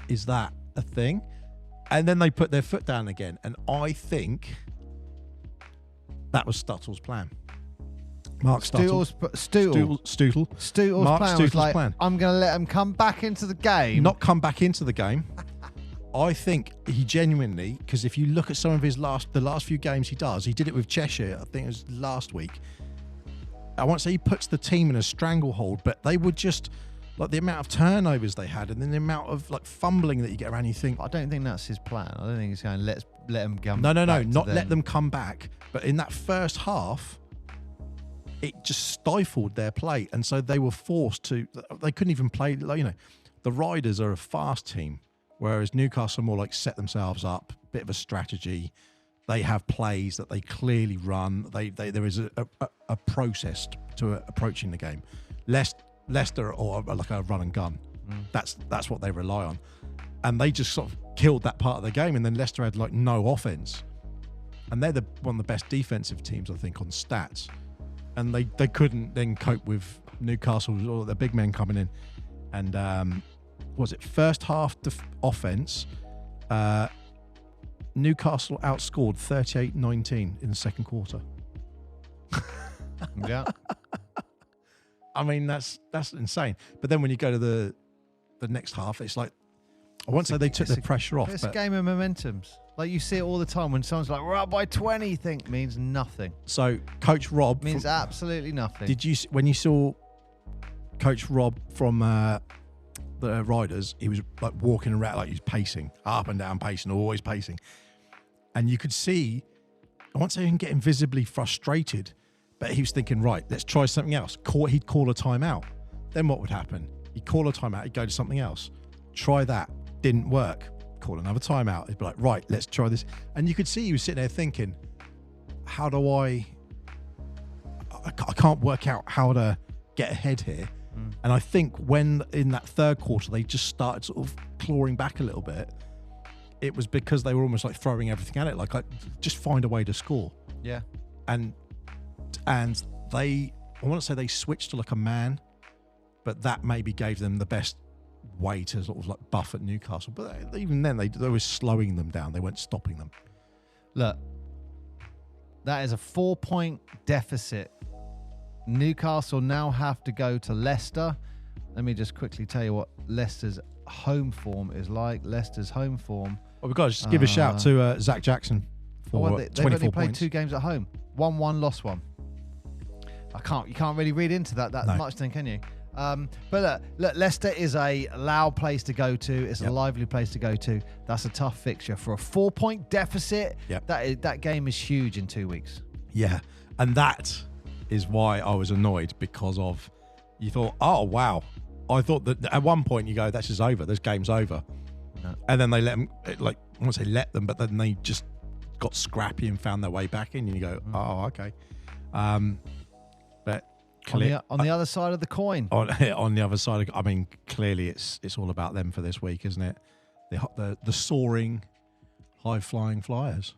is that a thing? And then they put their foot down again, and I think that was Stuttle's plan. Mark Stuttle. Stuttle's Mark plan Stuttle's was like, plan. I'm going to let him come back into the game. Not come back into the game. I think he genuinely, because if you look at some of his the last few games he did it with Cheshire, I think it was last week. I won't say he puts the team in a stranglehold, but they would just, like the amount of turnovers they had and then the amount of like fumbling that you get around, you think. I don't think that's his plan. I don't think he's going to let them come No, back. not let them come back. But in that first half, it just stifled their play. And so they were forced to, they couldn't even play, like, the Riders are a fast team, whereas Newcastle are more like set themselves up, bit of a strategy. They have plays that they clearly run. There is a process to approaching the game. Leicester or like a run and gun. That's what they rely on. And they just sort of killed that part of the game. And then Leicester had like no offense. And they're one of the best defensive teams, I think, on stats. And they couldn't then cope with Newcastle or the big men coming in. And was it first half offense? Newcastle outscored 38-19 in the second quarter. Yeah. I mean, that's insane. But then when you go to the next half, it's like, I won't say they took the pressure off. It's a game of momentums. Like you see it all the time when someone's like, we're up by 20, you think means nothing. So Coach Rob means absolutely nothing. Did you, when you saw Coach Rob from the Riders, he was like walking around, like he's pacing, up and down pacing, always pacing. And you could see, I won't say him getting visibly frustrated, but he was thinking, right, let's try something else. He'd call a timeout. Then what would happen? He'd call a timeout, he'd go to something else. Try that. Didn't work. Call another timeout. He'd be like, right, let's try this. And you could see he was sitting there thinking, how do I can't work out how to get ahead here. And I think when in that third quarter they just started sort of clawing back a little bit, it was because they were almost like throwing everything at it, like just find a way to score. Yeah. And they, I want to say they switched to like a man, but that maybe gave them the best way to sort of like buff at Newcastle. But even then, they were slowing them down. They weren't stopping them. Look, that is a 4-point deficit. Newcastle now have to go to Leicester. Let me just quickly tell you what Leicester's home form is like. Leicester's home form. Well, we've got to just give a shout to Zach Jackson for 24 they've only played points. 2 games at home. Won 1, lost 1. You can't really read into that much then, can you? But look, Leicester is a loud place to go to. It's a lively place to go to. That's a tough fixture. For a 4-point deficit, that game is huge in 2 weeks. Yeah, and that is why I was annoyed, because of, you thought, oh, wow. I thought that at one point you go, this is over. This game's over. No. And then they let them, like, I won't say let them, but then they just got scrappy and found their way back in, and you go, oh, okay. But on the other side of the coin. On the other side, I mean, clearly it's all about them for this week, isn't it? The soaring, high-flying Flyers.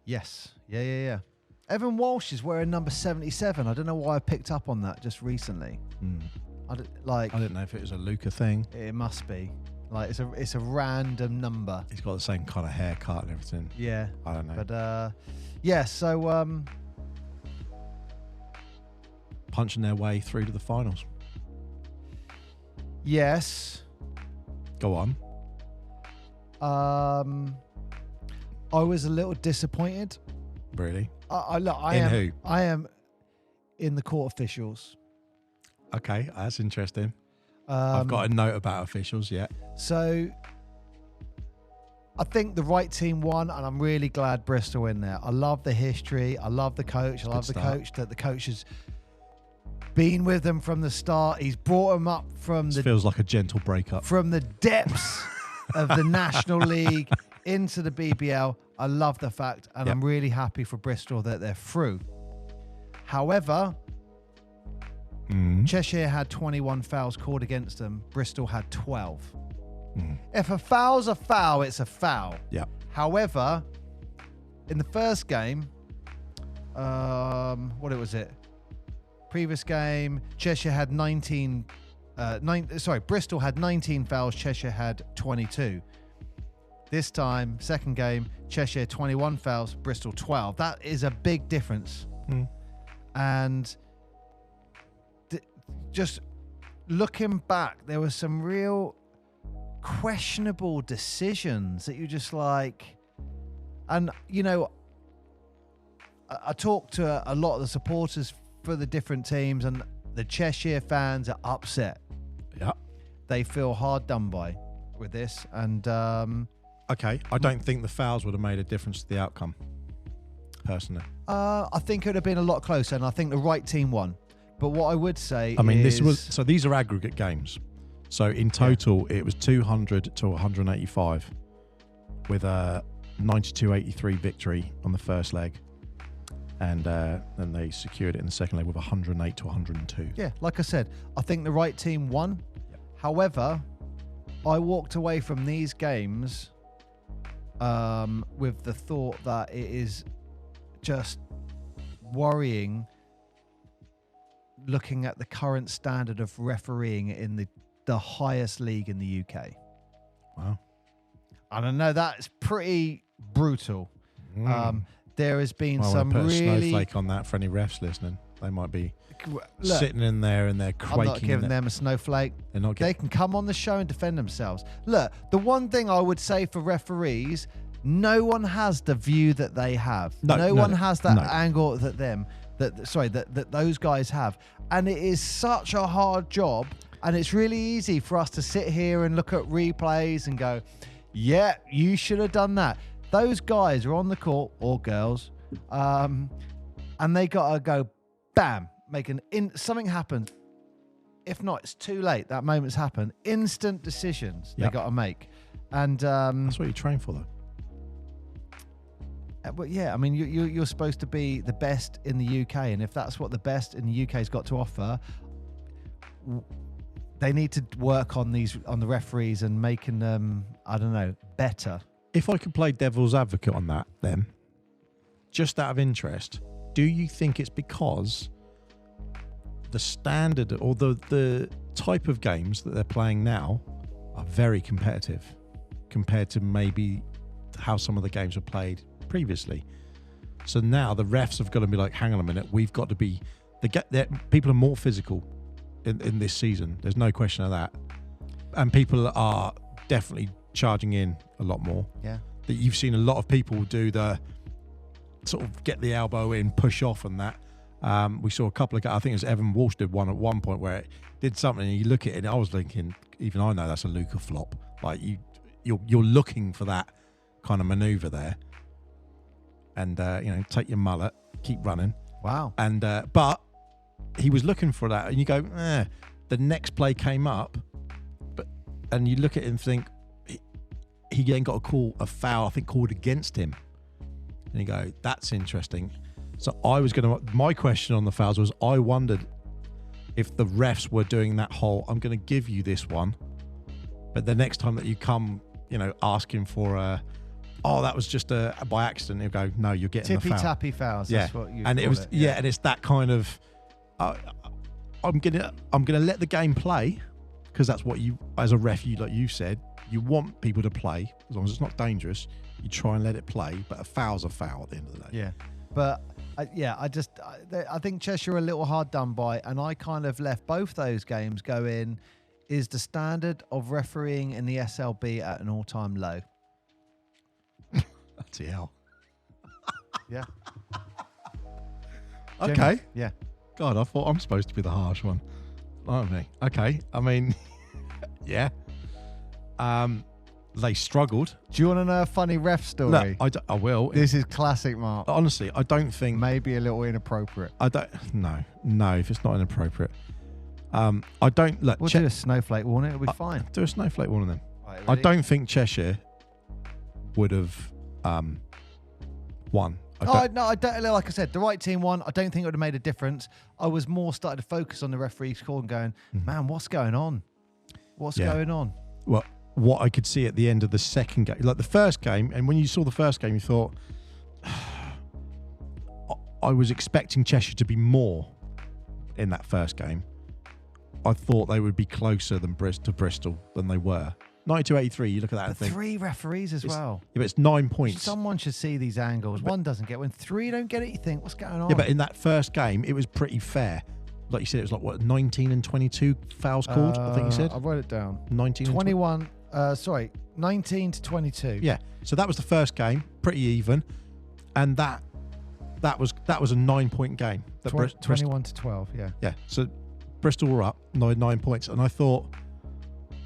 Yes. Yeah. Evan Walsh is wearing number 77. I don't know why I picked up on that just recently. I didn't know if it was a Luca thing. It must be. Like it's a random number. He's got the same kind of haircut and everything. Yeah. I don't know. But yeah, so punching their way through to the finals. Yes. Go on. I was a little disappointed. Really? I am in the court officials. Okay, that's interesting. I've got a note about officials, yeah. So I think the right team won, and I'm really glad Bristol in there. I love the history. I love the coach. I love the coach, that the coach has been with them from the start. He's brought them up from This feels like a gentle breakup. From the depths of the National League into the BBL. I love the fact, and I'm really happy for Bristol that they're through. However, Cheshire had 21 fouls called against them. Bristol had 12. If a foul's a foul, it's a foul. Yeah. However, in the first game, what was it? Previous game, Cheshire had Bristol had 19 fouls, Cheshire had 22. This time, second game, Cheshire 21 fouls, Bristol 12. That is a big difference. And just looking back, there were some real questionable decisions that you just like. And, you know, I talked to a lot of the supporters for the different teams, and the Cheshire fans are upset. Yeah. They feel hard done by with this. And okay, I don't think the fouls would have made a difference to the outcome, personally. I think it would have been a lot closer, and I think the right team won. But what I would say these are aggregate games. So in total, it was 200 to 185 with a 92-83 victory on the first leg. And then they secured it in the second leg with 108 to 102. Yeah, like I said, I think the right team won. Yep. However, I walked away from these games with the thought that it is just worrying looking at the current standard of refereeing in the highest league in the UK. Wow. I don't know, that's pretty brutal. There has been some put really... a snowflake on that for any refs listening. They might be sitting in there and they're quaking. I'm not giving them a snowflake. They can come on the show and defend themselves. Look, the one thing I would say for referees, no one has the view that they have. No one has that angle that those guys have. And it is such a hard job. And it's really easy for us to sit here and look at replays and go, yeah, you should have done that. Those guys are on the court, or girls, and they got to go, bam, something happens. If not, it's too late. That moment's happened. Instant decisions they got to make. And that's what you train for, though. But yeah, I mean, you're supposed to be the best in the UK. And if that's what the best in the UK's got to offer, they need to work on the referees and making them, I don't know, better. If I could play devil's advocate on that, then, just out of interest, do you think it's because the standard or the type of games that they're playing now are very competitive compared to maybe how some of the games were played previously? So now the refs have got to be like, hang on a minute, we've got to be... people are more physical in this season. There's no question of that. And people are definitely charging in a lot more. Yeah. That you've seen a lot of people do the sort of get the elbow in, push off and that. We saw a couple of guys, I think it was Evan Walsh did one at one point where it did something and you look at it and I was thinking, even I know that's a Luca flop. Like you're looking for that kind of maneuver there. And, take your mullet, keep running. Wow. And, but he was looking for that and you go, the next play came up, and you look at it and think, he then got a foul, I think, called against him. And you go, that's interesting. So my question on the fouls was, I wondered if the refs were doing that whole, I'm going to give you this one, but the next time that you come, asking for that was just by accident, you go, no, you're getting tippy the foul. Tappy fouls. Yeah. That's what you and call it was, it. and it's that kind of, I'm gonna let the game play, because that's what you, as a ref, like you said, you want people to play as long as it's not dangerous. You try and let it play, but a foul's a foul at the end of the day. Yeah, but I think Cheshire are a little hard done by, and I kind of left both those games going, is the standard of refereeing in the SLB at an all-time low? That's hell. Yeah. Okay. Yeah. God, I thought I'm supposed to be the harsh one. Aren't me? Okay. I mean, yeah. They struggled. Do you want to know a funny ref story? No, I will. This is classic, Mark. Honestly, I don't think... Maybe a little inappropriate. I don't... No, if it's not inappropriate. I don't... Look, We'll do a snowflake warning. It'll be fine. Do a snowflake warning then. Right, I don't think Cheshire would have won. I don't. Like I said, the right team won. I don't think it would have made a difference. I was more starting to focus on the referee's call and going, man, what's going on? What's going on? Well, what I could see at the end of the second game, like the first game, and when you saw the first game, you thought, I was expecting Cheshire to be more in that first game. I thought they would be closer than to Bristol than they were. 92-83, you look at that and think... 3 referees as well. Yeah, but it's 9 points. Someone should see these angles. One doesn't get, when 3 don't get it, you think, what's going on? Yeah, but in that first game, it was pretty fair. Like you said, it was like, what, 19 and 22 fouls called, I think you said? I wrote it down. 19 21, 19 to 22. Yeah, so that was the first game, pretty even. And that was a 9-point game. 21 to 12, yeah. Yeah, so Bristol were up 9 points. And I thought...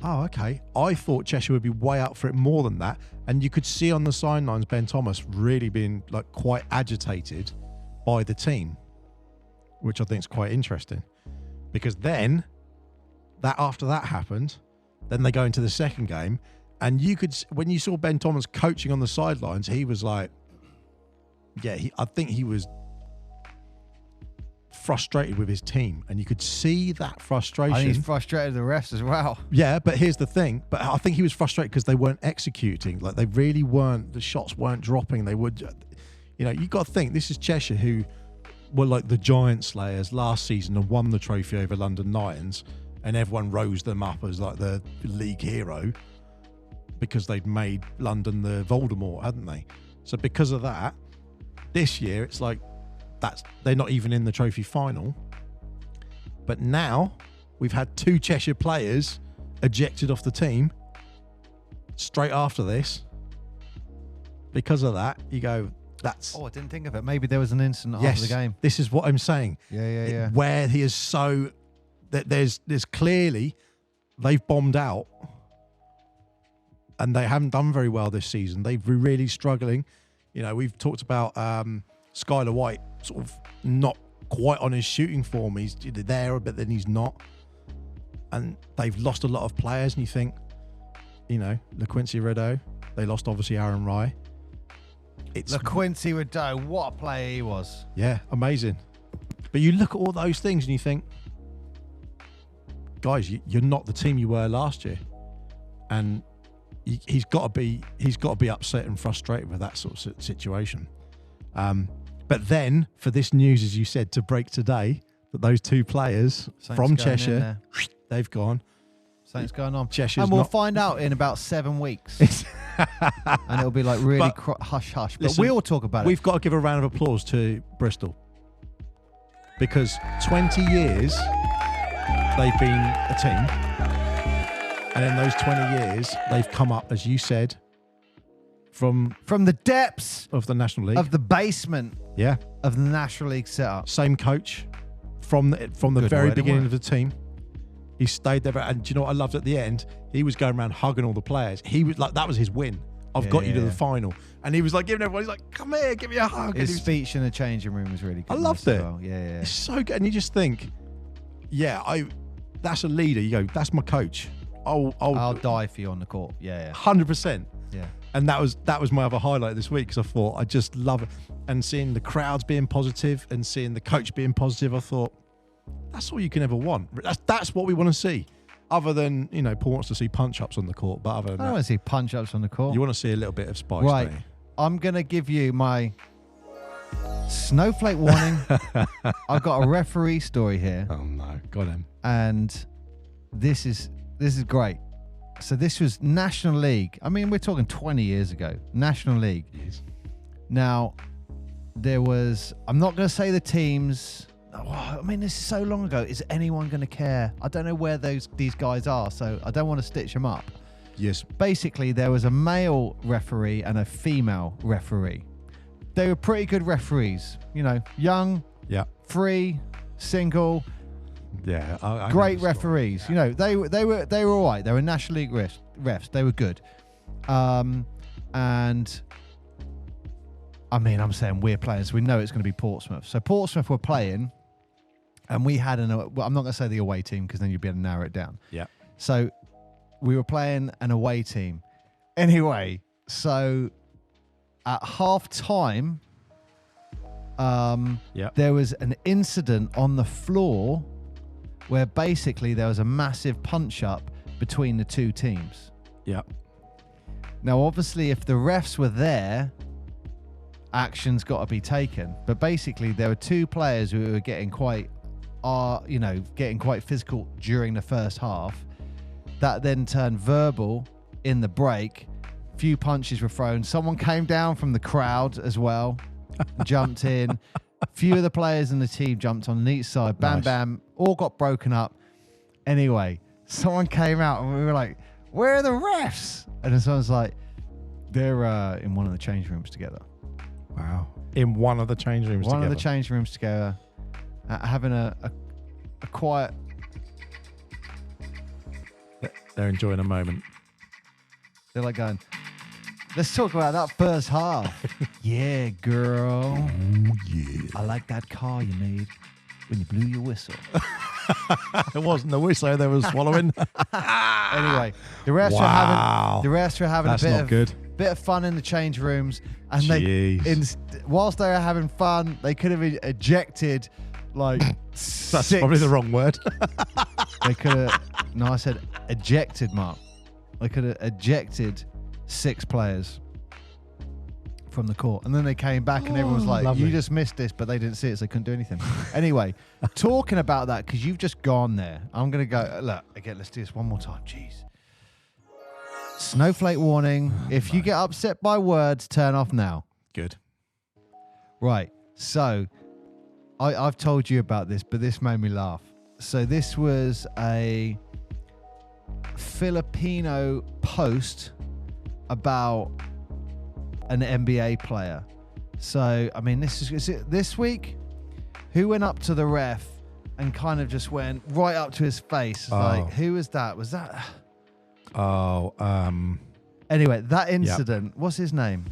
Oh, okay. I thought Cheshire would be way out for it more than that. And you could see on the sidelines Ben Thomas really being like quite agitated by the team, which I think is quite interesting. Because then, after that happened, then they go into the second game. And you could, when you saw Ben Thomas coaching on the sidelines, he was like, I think he was frustrated with his team, and you could see that frustration. I think he's frustrated with the refs as well. Yeah, but here's the thing. But I think he was frustrated because they weren't executing. Like, they really weren't. The shots weren't dropping. They would, you got to think, this is Cheshire, who were like the Giant Slayers last season and won the trophy over London Lions, and everyone rose them up as like the league hero because they'd made London the Voldemort, hadn't they? So because of that, this year it's like, they're not even in the trophy final. But now we've had 2 Cheshire players ejected off the team straight after this. Because of that, you go, that's... Oh, I didn't think of it. Maybe there was an incident after the game. This is what I'm saying. Yeah. Where he is so... that there's clearly... They've bombed out. And they haven't done very well this season. They've been really struggling. We've talked about Skylar White sort of not quite on his shooting form. He's there, but then he's not. And they've lost a lot of players, and you think, LaQuincy Rideau, they lost obviously Aaron Rye. LaQuincy Rideau, what a player he was. Yeah, amazing. But you look at all those things and you think, guys, you're not the team you were last year. And he's got to be upset and frustrated with that sort of situation. But then, for this news, as you said, to break today, that those 2 players from Cheshire, they've gone. Something's going on. Cheshire's and we'll find out in about 7 weeks. And it'll be like really hush-hush. But listen, we'll talk about it. We've got to give a round of applause to Bristol. Because 20 years, they've been a team. And in those 20 years, they've come up, as you said, from the depths of the National League, of the basement, of the National League setup. Same coach from the very beginning of the team. He stayed there, and do you know what I loved at the end? He was going around hugging all the players. He was like, that was his win. I've got you to the final, and he was like giving everyone. He's like, "Come here, give me a hug." His speech in the changing room was really good. I loved it. Well. Yeah, it's so good, and you just think, that's a leader. You go, that's my coach. I'll die for you on the court. Yeah. 100%. Yeah. And that was my other highlight this week, because I thought, I just love it. And seeing the crowds being positive and seeing the coach being positive, I thought, that's all you can ever want. That's what we want to see. Other than, Paul wants to see punch-ups on the court, but other than I don't want to see punch-ups on the court. You want to see a little bit of spice, right. don't you? I'm going to give you my snowflake warning. I've got a referee story here. Oh, no. Got him. And this is great. So this was National League. I mean, we're talking 20 years ago. National League. Yes. Now, there was... I'm not going to say the teams... I mean, this is so long ago. Is anyone going to care? I don't know where these guys are, so I don't want to stitch them up. Yes. Basically, there was a male referee and a female referee. They were pretty good referees. Young, free, single... Yeah, I great referees. They were all right. They were National League refs. They were good. And I mean, I'm saying we're playing, so we know it's going to be Portsmouth. So Portsmouth were playing, and we had well, I'm not going to say the away team because then you'd be able to narrow it down. Yeah. So we were playing an away team. Anyway, so at half time, there was an incident on the floor where basically there was a massive punch up between the two teams. Yeah. Now, obviously, if the refs were there, action's got to be taken. But basically, there were two players who were getting quite physical during the first half. That then turned verbal in the break. A few punches were thrown. Someone came down from the crowd as well, jumped in. A few of the players in the team jumped on each side. Bam, bam. All got broken up. Anyway, someone came out and we were like, where are the refs? And then someone's like, they're in one of the change rooms together. Wow. In one of the change rooms together? One of the change rooms together. Having a quiet... They're enjoying a moment. They're like going, let's talk about that first half. Yeah, girl. Oh, yeah. I like that car you made when you blew your whistle. It wasn't the whistle they were swallowing. Anyway, the rest were having a bit of fun in the change rooms, and whilst they were having fun, they could have ejected like that's probably the wrong word. They could have. No, I said ejected, Mark. They could have ejected 6 players from the court, and then they came back and everyone was like, lovely. You just missed this, but they didn't see it, so they couldn't do anything. Anyway, talking about that, because you've just gone there, I'm going to go, look, again, let's do this one more time. Jeez. Snowflake warning. If you get upset by words, turn off now. Good. Right. So I've told you about this, but this made me laugh. So this was a Filipino post about an NBA player. So, I mean, is it this week? Who went up to the ref and kind of just went right up to his face? Like, who was that? Was that... Anyway, that incident, what's his name?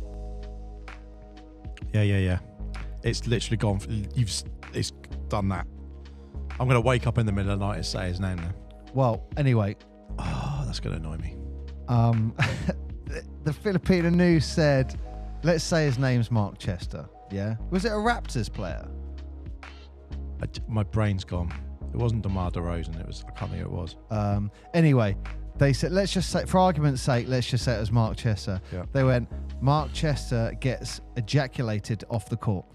Yeah. It's literally gone. It's done that. I'm going to wake up in the middle of the night and say his name now. Well, anyway. Oh, that's going to annoy me. The Filipino news said, let's say his name's Mark Chester. Yeah. Was it a Raptors player? My brain's gone. It wasn't DeMar DeRozan. I can't think who it was. Anyway, they said, let's just say, for argument's sake, let's just say it was Mark Chester. Yeah. They went, Mark Chester gets ejaculated off the court.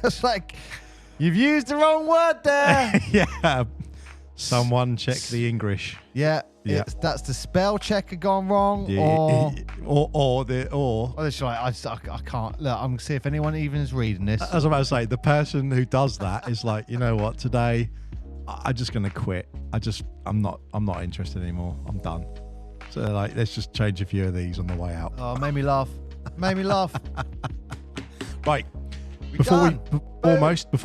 It's like, you've used the wrong word there. Yeah. Someone check the English. Yeah. That's the spell checker gone wrong, or it's like I can't look. I'm gonna see if anyone even is reading this. As I'm about to say, the person who does that is like, you know what? Today, I'm just gonna quit. I'm not interested anymore. I'm done. So like, let's just change a few of these on the way out. Oh, made me laugh. Right. Before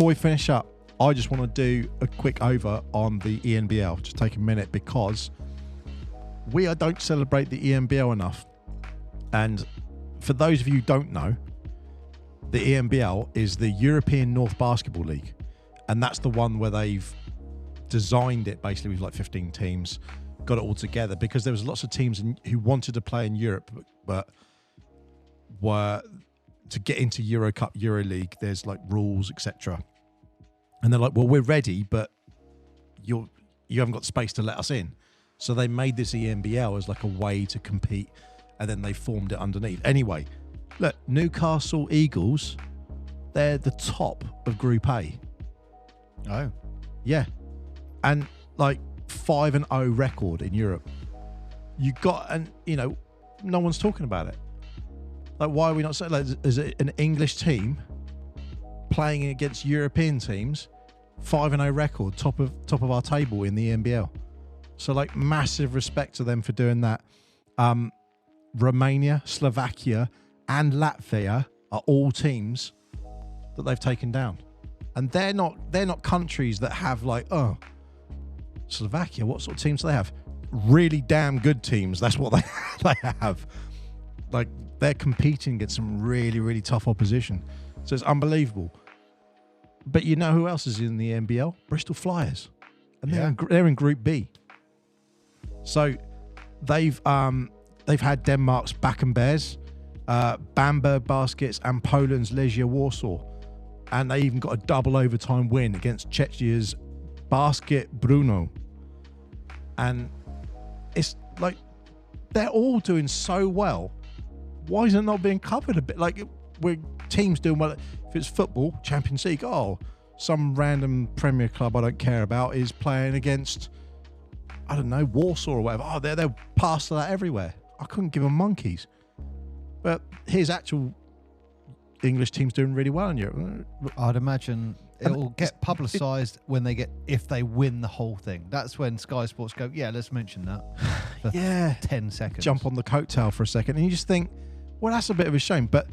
we finish up, I just want to do a quick over on the ENBL. Just take a minute, because we don't celebrate the ENBL enough. And for those of you who don't know, the ENBL is the European North Basketball League. And that's the one where they've designed it basically with like 15 teams, got it all together, because there was lots of teams who wanted to play in Europe, but were to get into Euro Cup, Euro League, there's like rules, etc. And they're like, well, we're ready, but you haven't got space to let us in. So they made this ENBL as like a way to compete, and then they formed it underneath. Anyway, look, Newcastle Eagles, they're the top of Group A. Oh. Yeah. And like 5-0 record in Europe. No one's talking about it. Like, why are we not saying, like, is it an English team playing against European teams, 5-0 record, top of our table in the NBL? So, like, massive respect to them for doing that. Romania, Slovakia, and Latvia are all teams that they've taken down, and they're not countries that have like, Slovakia, what sort of teams do they have? Really damn good teams. That's what they have. Like, they're competing against some really, really tough opposition. So it's unbelievable. But you know who else is in the NBL? Bristol Flyers. And they're in Group B. So they've had Denmark's Bakken Bears, Bamberg Baskets, and Poland's Legia Warsaw. And they even got a double overtime win against Czechia's Basket Brno. And it's like, they're all doing so well. Why is it not being covered a bit? Like, we're teams doing well. If it's football, Champions League, some random Premier club I don't care about is playing against, I don't know, Warsaw or whatever. They're past that everywhere. I couldn't give them monkeys. But here's actual English teams doing really well in Europe. I'd imagine it will get publicised if they win the whole thing. That's when Sky Sports go, yeah, let's mention that. For 10 seconds. Jump on the coattail for a second, and you just think, well, that's a bit of a shame. But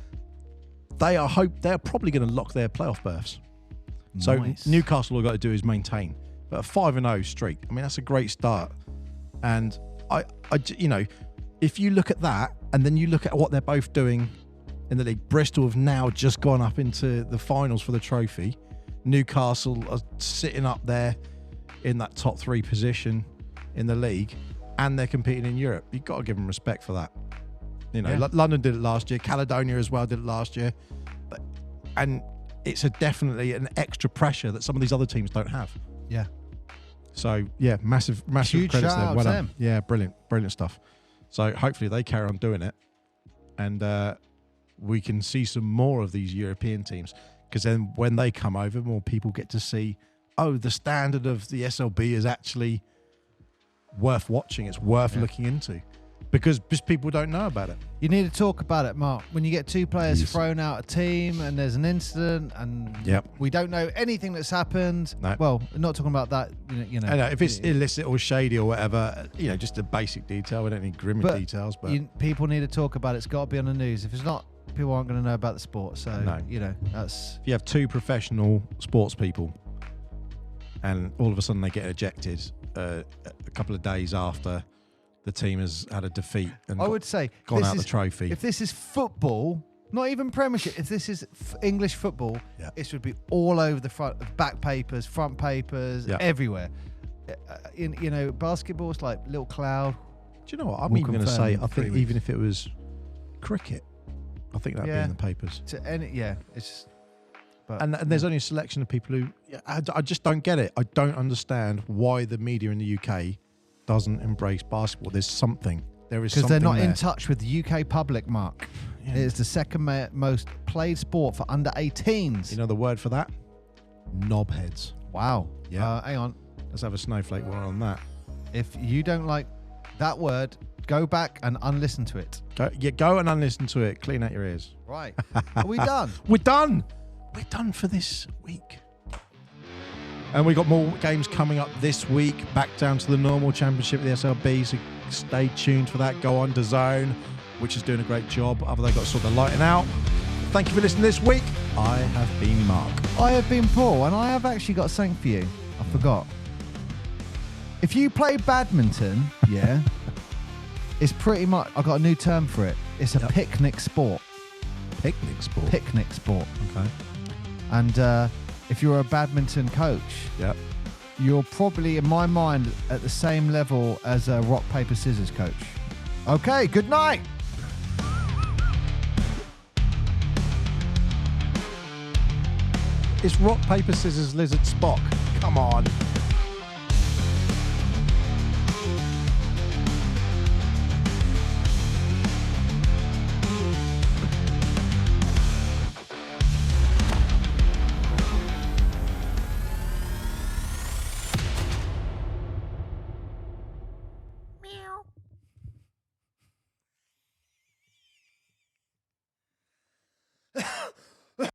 they're probably going to lock their playoff berths. Nice. So Newcastle all got to do is maintain. But a 5-0 streak, I mean, that's a great start. And I if you look at that, and then you look at what they're both doing in the league, Bristol have now just gone up into the finals for the trophy. Newcastle are sitting up there in that top 3 position in the league, and they're competing in Europe. You've got to give them respect for that. London did it last year. Caledonia as well did it last year. And it's definitely an extra pressure that some of these other teams don't have. Yeah. So, yeah, massive Huge credits there. Well done. Yeah, brilliant stuff. So hopefully they carry on doing it, and we can see some more of these European teams, because then when they come over, more people get to see, the standard of the SLB is actually worth watching. It's worth looking into, because just people don't know about it. You need to talk about it, Mark. When you get 2 players thrown out a team and there's an incident and we don't know anything that's happened. No. Well, not talking about that, you know. I know, if it's illicit or shady or whatever, just a basic detail. We don't need grim details. But people need to talk about it. It's got to be on the news. If it's not, people aren't going to know about the sport. So, that's... If you have 2 professional sports people and all of a sudden they get ejected a couple of days after the team has had a defeat and gone out the trophy. If this is football, not even Premiership, if this is English football, it should be all over the back papers, front papers, everywhere. Basketball's like little cloud. Do you know what? I'm even going to say, I think even if it was cricket, I think that'd be in the papers. It's just... And there's only a selection of people who... I just don't get it. I don't understand why the media in the UK doesn't embrace basketball. There is something. Because they're not in touch with the UK public, Mark. Yeah. It is the second most played sport for under 18s. You know the word for that? Knobheads. Wow. Yeah. Hang on. Let's have a snowflake one on that. If you don't like that word, go back and unlisten to it. Go and unlisten to it. Clean out your ears. Right. Are we done? We're done. We're done for this week. And we've got more games coming up this week. Back down to the normal championship of the SLB. So stay tuned for that. Go on DAZN, which is doing a great job. Other they got to sort of lighting out. Thank you for listening this week. I have been Mark. I have been Paul, and I have actually got something for you. I forgot. If you play badminton, it's pretty much, I've got a new term for it. It's a picnic sport. Picnic sport? Picnic sport. Okay. And if you're a badminton coach, you're probably, in my mind, at the same level as a rock, paper, scissors coach. Okay, good night. It's rock, paper, scissors, lizard, Spock. Come on.